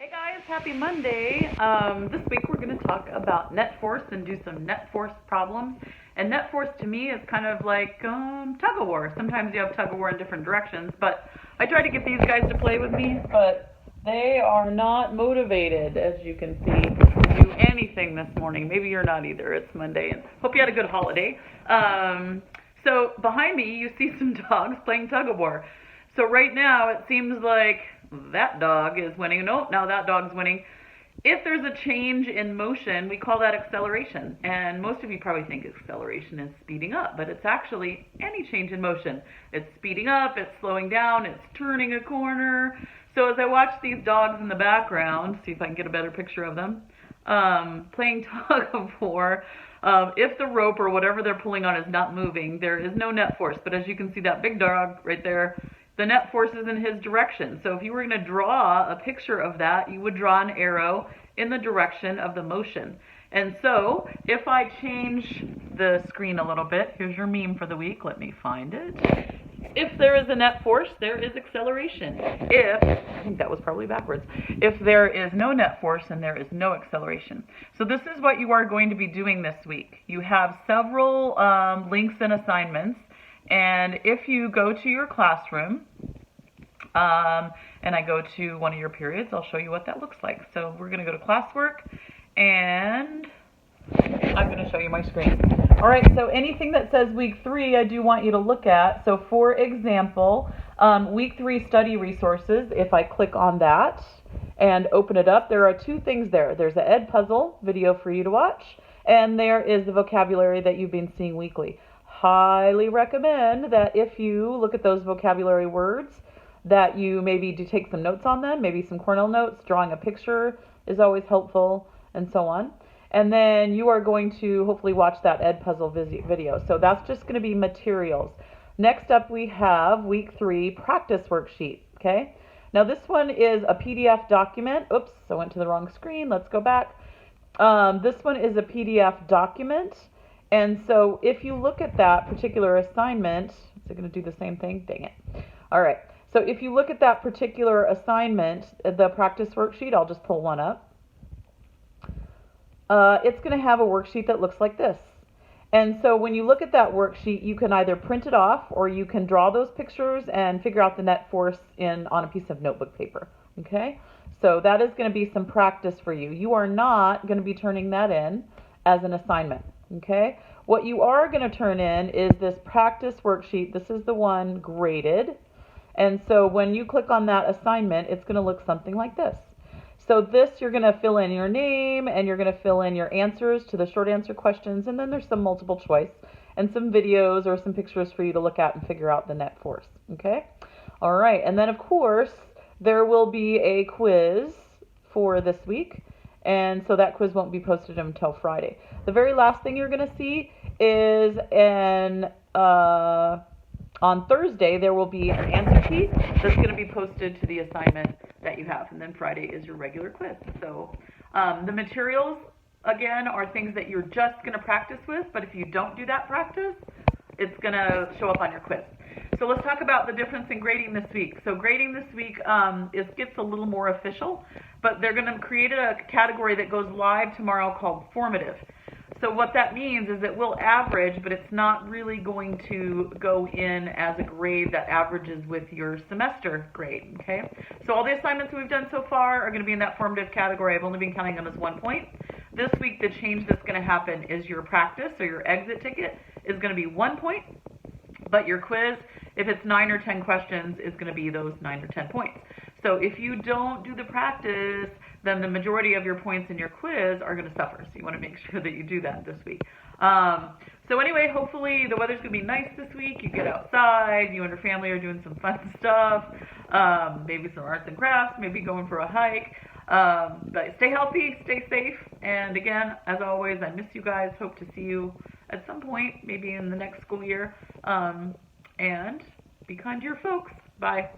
Hey guys, happy Monday. This week we're going to talk about net force and do some net force problems. And net force to me is kind of like tug of war. Sometimes you have tug of war in different directions, but I try to get these guys to play with me, but they are not motivated, as you can see, to do anything this morning. Maybe you're not either. It's Monday, and hope you had a good holiday. So behind me you see some dogs playing tug of war. So right now it seems like that dog is winning. Nope, now that dog's winning. If there's a change in motion, we call that acceleration. And most of you probably think acceleration is speeding up, but it's actually any change in motion. It's speeding up, it's slowing down, it's turning a corner. So as I watch these dogs in the background, see if I can get a better picture of them, playing tug of war, if the rope or whatever they're pulling on is not moving, there is no net force. But as you can see, that big dog right there, the net force is in his direction. So if you were going to draw a picture of that, you would draw an arrow in the direction of the motion. And so if I change the screen a little bit, here's your meme for the week. Let me find it. If there is a net force, there is acceleration. I think that was probably backwards. If there is no net force, then there is no acceleration. So this is what you are going to be doing this week. You have several links and assignments. And if you go to your classroom, and I go to one of your periods, I'll show you what that looks like. So we're going to go to classwork, and I'm going to show you my screen. All right, so anything that says week 3, I do want you to look at. So for example, week 3 study resources, if I click on that and open it up, there are 2 things there. There's an Edpuzzle video for you to watch, and there is the vocabulary that you've been seeing weekly. Highly recommend that if you look at those vocabulary words, that you maybe do take some notes on them, maybe some Cornell notes. Drawing a picture is always helpful, and so on. And then you are going to hopefully watch that Edpuzzle video. So that's just going to be materials. Next up we have week 3 practice worksheet. Okay. Now this one is a PDF document. Oops, I went to the wrong screen. Let's go back. This one is a PDF document. And so if you look at that particular assignment, is it going to do the same thing? Dang it. All right. So if you look at that particular assignment, the practice worksheet, I'll just pull one up. It's going to have a worksheet that looks like this. And so when you look at that worksheet, you can either print it off or you can draw those pictures and figure out the net force on a piece of notebook paper. Okay? So that is going to be some practice for you. You are not going to be turning that in as an assignment. Okay, what you are going to turn in is this practice worksheet. This is the one graded. And so when you click on that assignment, it's going to look something like this. So this, you're going to fill in your name and you're going to fill in your answers to the short answer questions. And then there's some multiple choice and some videos or some pictures for you to look at and figure out the net force. Okay. All right. And then of course, there will be a quiz for this week. And so that quiz won't be posted until Friday. The very last thing you're going to see is on Thursday, there will be an answer sheet that's going to be posted to the assignment that you have. And then Friday is your regular quiz. So the materials, again, are things that you're just going to practice with. But if you don't do that practice, it's going to show up on your quiz. So let's talk about the difference in grading this week. So grading this week gets a little more official, but they're going to create a category that goes live tomorrow called formative. So what that means is it will average, but it's not really going to go in as a grade that averages with your semester grade, okay? So all the assignments we've done so far are going to be in that formative category. I've only been counting them as 1 point. This week, the change that's going to happen is your practice or your exit ticket is going to be 1 point, but your quiz, if it's 9 or 10 questions, is going to be those 9 or 10 points. So if you don't do the practice, then the majority of your points in your quiz are going to suffer. So you want to make sure that you do that this week. So anyway, hopefully the weather's going to be nice this week. You get outside, you and your family are doing some fun stuff, maybe some arts and crafts, maybe going for a hike. But stay healthy, stay safe. And again, as always, I miss you guys. Hope to see you at some point, maybe in the next school year. And be kind to your folks. Bye.